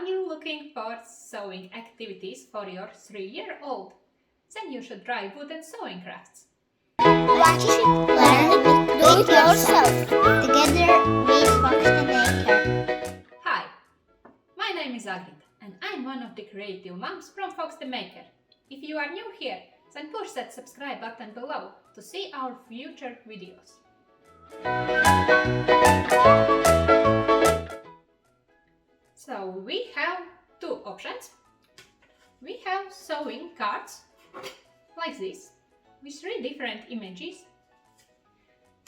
Are you looking for sewing activities for your 3-year-old? Then you should try wooden sewing crafts. Watch it, learn it, do it yourself. Together with Fox the Maker. Hi, my name is Agrita and I'm one of the creative moms from Fox the Maker. If you are new here, then push that subscribe button below to see our future videos. So we have two options. We have sewing cards like this with 3 different images,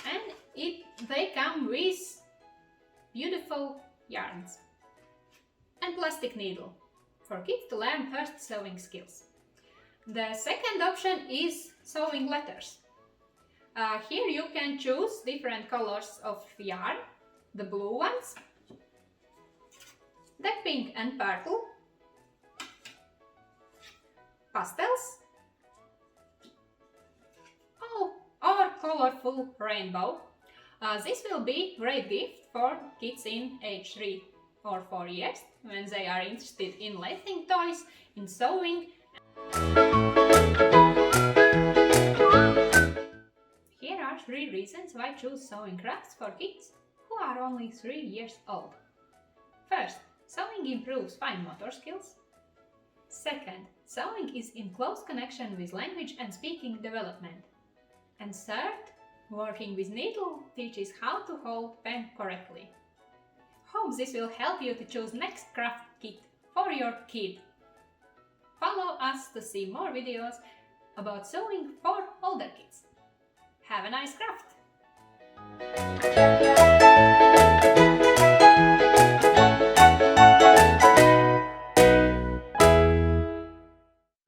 and they come with beautiful yarns and plastic needle for kids to learn first sewing skills. The second option is sewing letters. Here you can choose different colors of yarn, the blue ones, the pink and purple, pastels, or colorful rainbow. This will be a great gift for kids in age 3 or 4 years when they are interested in lasting toys, in sewing. Here are 3 reasons why choose sewing crafts for kids who are only 3 years old. First, sewing improves fine motor skills. Second, sewing is in close connection with language and speaking development. And third, working with needle teaches how to hold pen correctly. Hope this will help you to choose next craft kit for your kid. Follow us to see more videos about sewing for older kids. Have a nice craft!